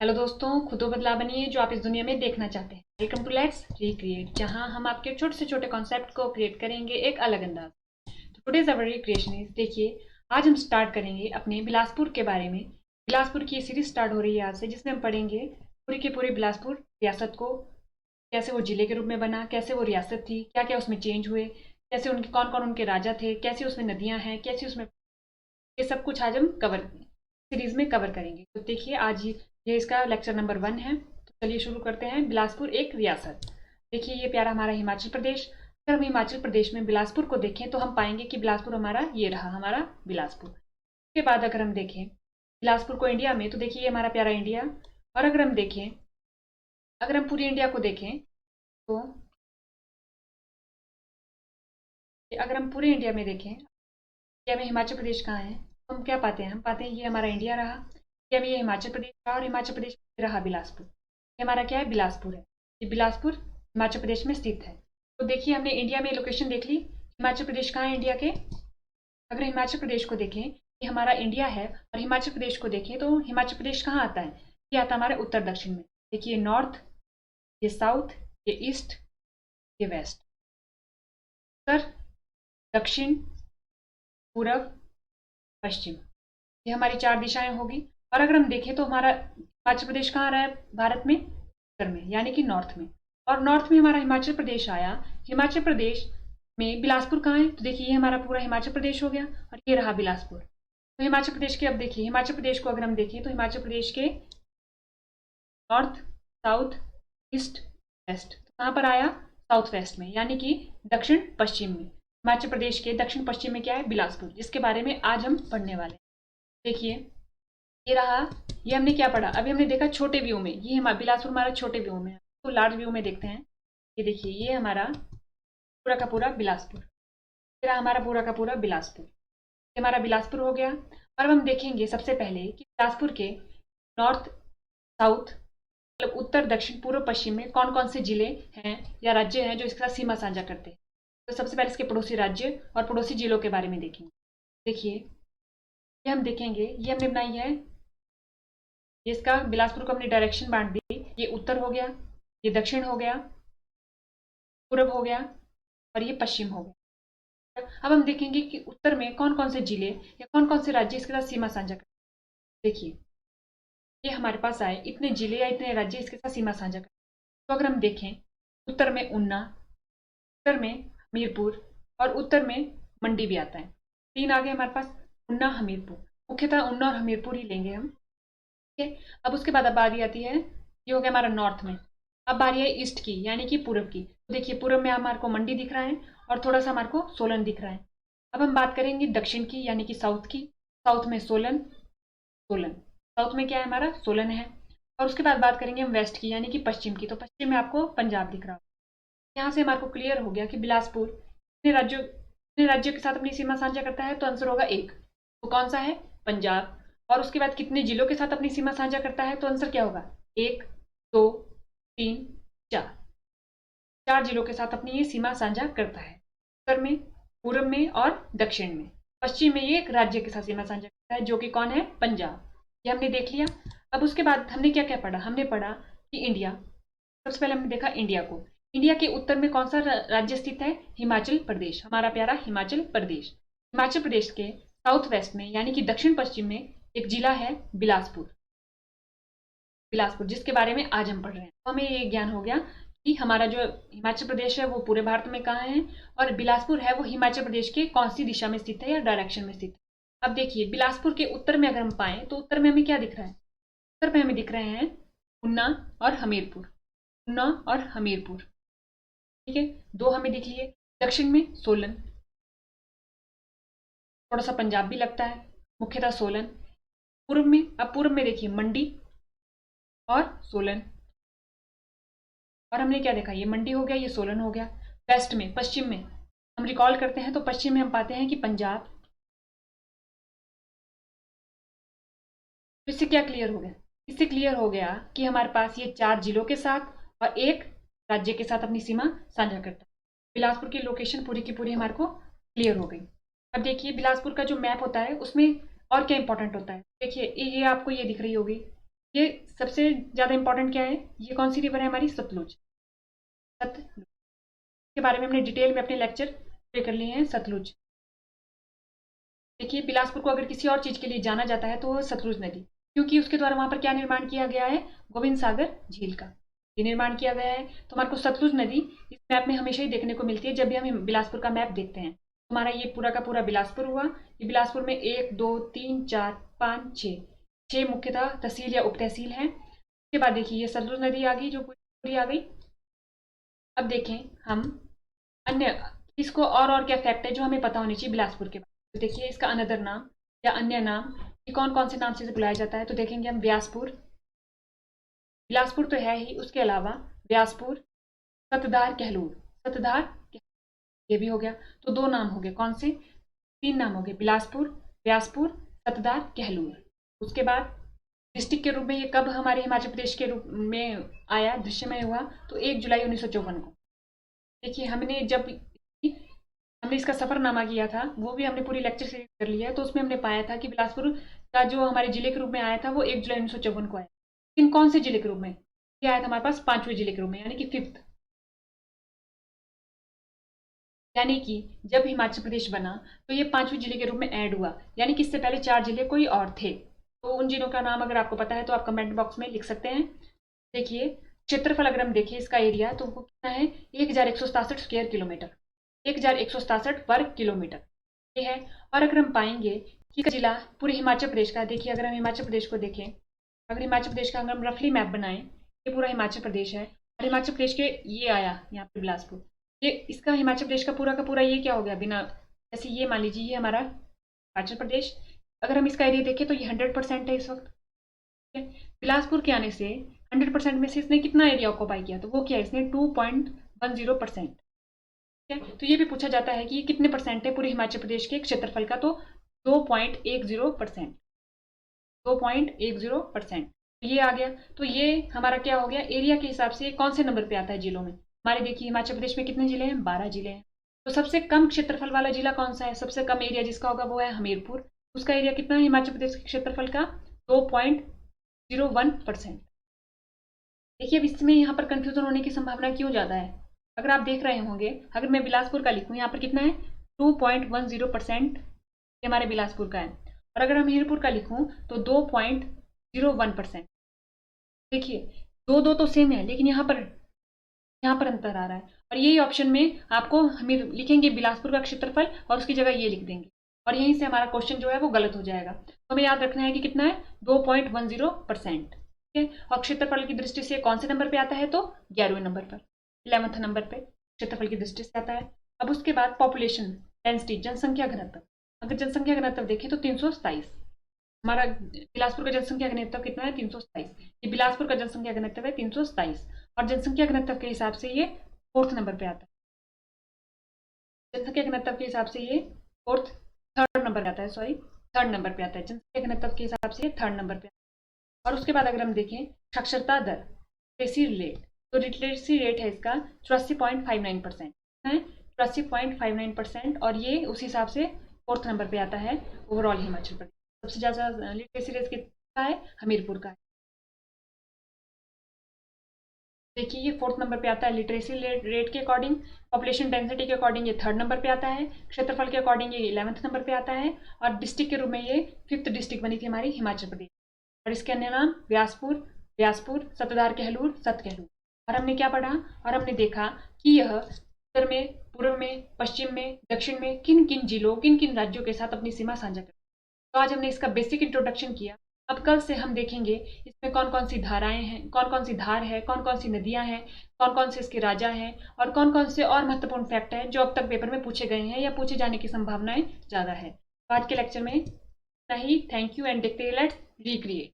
Hello दोस्तों, खुद वो बदलाव बनिए जो आप इस दुनिया में देखना चाहते हैं। वेलकम टू लेट्स रिक्रिएट, जहां हम आपके छोटे से छोटे कॉन्सेप्ट को क्रिएट करेंगे एक अलग अंदाज। तो टुडेज अवर रिक्रिएशन इज, देखिए आज हम स्टार्ट करेंगे अपने बिलासपुर के बारे में। बिलासपुर की ये सीरीज स्टार्ट हो रही है आज से, जिसमें हम पढ़ेंगे पूरी की पूरी बिलासपुर रियासत को, कैसे वो जिले के रूप में बना, कैसे वो रियासत थी, क्या क्या उसमें चेंज हुए, कैसे उनके कौन कौन उनके राजा थे, कैसे उसमें नदियां हैं, कैसे उसमें, ये सब कुछ आज हम कवर सीरीज में कवर करेंगे। तो देखिए आज ये इसका लेक्चर नंबर 1 है। तो चलिए शुरू करते हैं। बिलासपुर एक रियासत। देखिए ये प्यारा हमारा हिमाचल प्रदेश। अगर हम हिमाचल प्रदेश में बिलासपुर को देखें तो हम पाएंगे कि बिलासपुर हमारा ये रहा, हमारा बिलासपुर। उसके बाद अगर हम देखें बिलासपुर को इंडिया में, तो देखिए ये हमारा प्यारा इंडिया। और अगर हम देखें, अगर हम पूरी इंडिया को देखें तो अगर हम पूरे इंडिया में देखें, इंडिया में हिमाचल प्रदेश कहाँ है, तो हम क्या पाते हैं, हम पाते हैं ये हमारा इंडिया रहा, इंडिया में ये हिमाचल प्रदेश रहा, और हिमाचल प्रदेश में रहा बिलासपुर। ये हमारा क्या है, बिलासपुर है। ये बिलासपुर हिमाचल प्रदेश में स्थित है। तो देखिए हमने इंडिया में लोकेशन देख ली। हिमाचल प्रदेश कहाँ है इंडिया के, अगर हिमाचल प्रदेश को देखें, ये हमारा इंडिया है, और हिमाचल प्रदेश को देखें तो हिमाचल प्रदेश कहाँ आता है, ये आता है हमारे उत्तर दक्षिण में। देखिए नॉर्थ, ये साउथ, ये ईस्ट, ये वेस्ट, उत्तर, दक्षिण, पूर्व, पश्चिम, ये हमारी 4 दिशाएं होगी। और अगर हम देखें तो हमारा हिमाचल प्रदेश कहाँ रहा है भारत में, उत्तर में, यानी कि नॉर्थ में। और नॉर्थ में हमारा हिमाचल प्रदेश आया। हिमाचल प्रदेश में बिलासपुर कहाँ है, तो देखिए ये हमारा पूरा हिमाचल प्रदेश हो गया, और ये रहा बिलासपुर। तो हिमाचल प्रदेश के, अब देखिए हिमाचल प्रदेश को अगर हम देखें तो हिमाचल प्रदेश के नॉर्थ, साउथ, ईस्ट, वेस्ट, तो कहाँ पर आया, साउथ वेस्ट में, यानी कि दक्षिण पश्चिम में। हिमाचल प्रदेश के दक्षिण पश्चिम में क्या है, बिलासपुर, जिसके बारे में आज हम पढ़ने वाले हैं। देखिए ये रहा, ये हमने क्या पढ़ा, अभी हमने देखा छोटे व्यू में, ये हमारा बिलासपुर हमारा छोटे व्यू में है। तो लार्ज व्यू में देखते हैं। ये देखिए ये हमारा पूरा का पूरा बिलासपुर, ये रहा हमारा पूरा का पूरा बिलासपुर, ये हमारा बिलासपुर हो गया। और अब हम देखेंगे सबसे पहले कि बिलासपुर के नॉर्थ, साउथ, मतलब उत्तर, दक्षिण, पूर्व, पश्चिम में कौन कौन से जिले हैं या राज्य हैं जो इसके साथ सीमा साझा करते हैं। तो सबसे पहले इसके पड़ोसी राज्य और पड़ोसी जिलों के बारे में देखेंगे। देखिए ये हम देखेंगे, ये हमने बनाई है, ये इसका बिलासपुर को हमने डायरेक्शन बांट दी। ये उत्तर हो गया, ये दक्षिण हो गया, पूर्व हो गया, और ये पश्चिम हो गया। अब हम देखेंगे कि उत्तर में कौन कौन से जिले या कौन कौन से राज्य इसके साथ सीमा साझा करते हैं। देखिए ये हमारे पास आए इतने जिले या इतने राज्य इसके साथ सीमा साझा करते हैं। तो अगर हम देखें, उत्तर में ऊना, उत्तर में हमीरपुर, और उत्तर में मंडी भी आता है। 3 आ गए हमारे पास, ऊना, हमीरपुर। मुख्यतः ऊना और हमीरपुर ही लेंगे हम। ठीक है, अब उसके बाद अब बारी आती है, ये हो गया हमारा नॉर्थ में। अब बारी है ईस्ट की, यानी कि पूरब की। तो देखिए पूरब में हमारे को मंडी दिख रहा है, और थोड़ा सा हमारे को सोलन दिख रहा है। अब हम बात करेंगे दक्षिण की, यानी कि साउथ की। साउथ में सोलन, सोलन, साउथ में क्या है हमारा, सोलन है। और उसके बाद बात करेंगे हम वेस्ट की, यानी कि पश्चिम की। तो पश्चिम में आपको पंजाब दिख रहा है। यहाँ से हमारे को क्लियर हो गया कि बिलासपुर कितने राज्यों के साथ अपनी सीमा साझा करता है, तो आंसर होगा 1। तो कौन सा है, पंजाब। और उसके बाद कितने जिलों के साथ अपनी सीमा साझा करता है, तो आंसर क्या होगा, 1, 2, 3, 4। 4 जिलों के साथ अपनी ये सीमा साझा करता है, उत्तर में, पूर्व में, और दक्षिण में। पश्चिम में ये एक राज्य के साथ सीमा साझा करता है, जो कि कौन है, पंजाब। ये हमने देख लिया। अब उसके बाद हमने क्या क्या पढ़ा, हमने पढ़ा कि इंडिया, सबसे पहले हमने देखा इंडिया को। इंडिया के उत्तर में कौन सा राज्य स्थित है, हिमाचल प्रदेश, हमारा प्यारा हिमाचल प्रदेश। हिमाचल प्रदेश के साउथ वेस्ट में, यानी कि दक्षिण पश्चिम में, एक जिला है बिलासपुर, बिलासपुर, जिसके बारे में आज हम पढ़ रहे हैं। तो हमें ये ज्ञान हो गया कि हमारा जो हिमाचल प्रदेश है वो पूरे भारत में कहाँ है, और बिलासपुर है वो हिमाचल प्रदेश के कौन सी दिशा में स्थित है या डायरेक्शन में स्थित है। अब देखिए बिलासपुर के उत्तर में अगर हम पाए, तो उत्तर में हमें क्या दिख रहा है, उत्तर में हमें दिख रहे हैं ऊना और हमीरपुर, ऊना और हमीरपुर। ठीक है, 2 हमें दिख लिए। दक्षिण में सोलन, थोड़ा सा पंजाब भी लगता है, मुख्यतः सोलन। पूर्व में, अब पूर्व में देखिए मंडी और सोलन, और हमने क्या देखा, ये मंडी हो गया, ये सोलन हो गया। वेस्ट में, पश्चिम में हम रिकॉल करते हैं, तो पश्चिम में हम पाते हैं कि पंजाब। तो इससे क्या क्लियर हो गया, इससे क्लियर हो गया कि हमारे पास ये 4 जिलों के साथ और एक राज्य के साथ अपनी सीमा साझा करता है। बिलासपुर की लोकेशन पूरी की पूरी हमारे को क्लियर हो गई। अब देखिए बिलासपुर का जो मैप होता है उसमें और क्या इंपॉर्टेंट होता है। देखिए ये आपको ये दिख रही होगी, ये सबसे ज़्यादा इंपॉर्टेंट क्या है, ये कौन सी रिवर है हमारी, सतलुज। सतलुज के बारे में हमने डिटेल में अपने लेक्चर प्ले कर लिए हैं, सतलुज। देखिए बिलासपुर को अगर किसी और चीज़ के लिए जाना जाता है तो वो सतलुज नदी, क्योंकि उसके द्वारा वहाँ पर क्या निर्माण किया गया है, गोविंद सागर झील का ये निर्माण किया गया है। तो हमारे को सतलुज नदी इस मैप में हमेशा ही देखने को मिलती है जब भी हम बिलासपुर का मैप देखते हैं। हमारा ये पूरा का पूरा बिलासपुर हुआ। ये बिलासपुर में 1 2 3 4 5 6 मुख्यतः तहसील या उप तहसील हैं। उसके बाद देखिए ये सतलुज नदी आ गई जो पूरी आ गई। अब देखें हम अन्य इसको और क्या फैक्ट है जो हमें पता होनी चाहिए बिलासपुर के बारे में। तो देखिए इसका अनदर नाम या अन्य नाम ये कौन कौन से नाम से बुलाया जाता है, तो देखेंगे हम व्यासपुर, बिलासपुर तो है ही, उसके अलावा व्यासपुर, सतधार, कहलूर। सतधार ये भी हो गया, तो 2 नाम हो गए, कौन से, 3 नाम हो गए, बिलासपुर, व्यासपुर, सतधार, कहलूर। उसके बाद डिस्ट्रिक्ट के रूप में ये कब हमारे हिमाचल प्रदेश के रूप में आया, दृश्यमय हुआ, तो 1 जुलाई 1954 को। देखिए हमने इसका सफरनामा किया था, वो भी हमने पूरी लेक्चर सीरीज कर लिया है, तो उसमें हमने पाया था कि बिलासपुर का जो हमारे जिले के रूप में आया था वो 1 जुलाई 1954 को आया। लेकिन कौन से जिले के रूप में, ये आया था हमारे पास 5वें जिले के रूप में, यानी कि 5th। यानी कि जब हिमाचल प्रदेश बना तो ये 5वें जिले के रूप में ऐड हुआ, यानी कि इससे पहले 4 जिले कोई और थे। तो उन जिलों का नाम अगर आपको पता है तो आप कमेंट बॉक्स में लिख सकते हैं। देखिए क्षेत्रफल अगर हम देखें इसका एरिया तो वो कितना है, 1167 स्क्वायर किलोमीटर, 1167 वर्ग किलोमीटर ये है। और अगर हम पाएंगे कि जिला पूरे हिमाचल प्रदेश का, देखिए अगर हम हिमाचल प्रदेश को देखें, अगर हिमाचल प्रदेश का अगर हम रफली मैप बनाएं, ये पूरा हिमाचल प्रदेश है और हिमाचल प्रदेश के ये आया यहाँ पे बिलासपुर, ये इसका हिमाचल प्रदेश का पूरा ये क्या हो गया, बिना जैसे ये मान लीजिए ये हमारा हिमाचल प्रदेश, अगर हम इसका एरिया देखें तो ये 100% है इस वक्त। बिलासपुर के आने से 100% में से इसने कितना एरिया ऑक्यूपाई किया, तो वो क्या है, इसने 2.10%। ठीक है, तो ये भी पूछा जाता है कि ये कितने परसेंट है पूरे हिमाचल प्रदेश के क्षेत्रफल का, तो 2.10%, 2.10%। तो ये आ गया, तो ये हमारा क्या हो गया, एरिया के हिसाब से कौन से नंबर पे आता है जिलों में। हमारे देखिए हिमाचल प्रदेश में कितने जिले हैं, 12 जिले हैं। तो सबसे कम क्षेत्रफल वाला जिला कौन सा है, सबसे कम एरिया जिसका होगा वो है हमीरपुर। उसका एरिया कितना है हिमाचल प्रदेश के क्षेत्रफल का, 2.01%। देखिए अब इसमें यहाँ पर कंफ्यूजन होने की संभावना क्यों ज़्यादा है, अगर आप देख रहे होंगे, अगर मैं बिलासपुर का लिखूँ यहाँ पर कितना है, 2.10% ये हमारे बिलासपुर का है, और अगर हम हमीरपुर का लिखूँ तो 2.01%। देखिए दो तो सेम है, लेकिन यहाँ पर अंतर आ रहा है, और यही ऑप्शन में आपको हम लिखेंगे बिलासपुर का क्षेत्रफल और उसकी जगह ये लिख देंगे, और यहीं से हमारा क्वेश्चन जो है वो गलत हो जाएगा। तो हमें याद रखना है कि कितना है, 2.10%। ठीक है, और क्षेत्रफल की दृष्टि से कौन से नंबर पे आता है, तो 11वें नंबर पर, 11th नंबर पे क्षेत्रफल की दृष्टि से आता है। अब उसके बाद पॉपुलेशन डेंसिटी, जनसंख्या घनत्व, अगर जनसंख्या घनत्व देखें तो 327, हमारा बिलासपुर का जनसंख्या घनत्व कितना है, 327। ये बिलासपुर का जनसंख्या घनत्व है 327, और जनसंख्या घनत्व के हिसाब से ये 4th नंबर पे आता है। जनसंख्या घनत्व के हिसाब से ये थर्ड नंबर पे आता है, थर्ड नंबर पे आता है, जनसंख्या घनत्व के हिसाब से 3rd नंबर पे। और उसके बाद अगर हम देखें साक्षरता दर, लिटरेसी रेट, तो लिटरेसी रेट है इसका 84.59% है, 84.59%, और ये उस हिसाब से 4th नंबर पे आता है ओवरऑल हिमाचल प्रदेश। सबसे ज़्यादा लिटरेसी रेट किसका है, हमीरपुर का है। देखिए ये 4th नंबर पे आता है लिटरेसी रेट के अकॉर्डिंग, पॉपुलेशन डेंसिटी के अकॉर्डिंग ये 3rd नंबर पे आता है, क्षेत्रफल के अकॉर्डिंग ये 11th नंबर पे आता है, और डिस्ट्रिक्ट के रूप में ये 5th डिस्ट्रिक्ट बनी थी हमारी हिमाचल प्रदेश। और इसके अन्य नाम व्यासपुर, सतधार, कहलूर, सत कहलूर। और हमने क्या पढ़ा, और हमने देखा कि यह उत्तर में, पूर्व में, पश्चिम में, दक्षिण में किन किन जिलों, किन किन राज्यों के साथ अपनी सीमा साझा करती है। तो आज हमने इसका बेसिक इंट्रोडक्शन किया। अब कल से हम देखेंगे इसमें कौन कौन सी धाराएं हैं, कौन कौन सी धार है, कौन कौन सी नदियां हैं, कौन कौन से इसके राजा हैं, और कौन कौन से और महत्वपूर्ण फैक्ट हैं जो अब तक पेपर में पूछे गए हैं या पूछे जाने की संभावनाएं ज़्यादा है। तो आज के लेक्चर में इतना ही। थैंक यू एंड देखते हैं, लेट्स रिक्रिएट।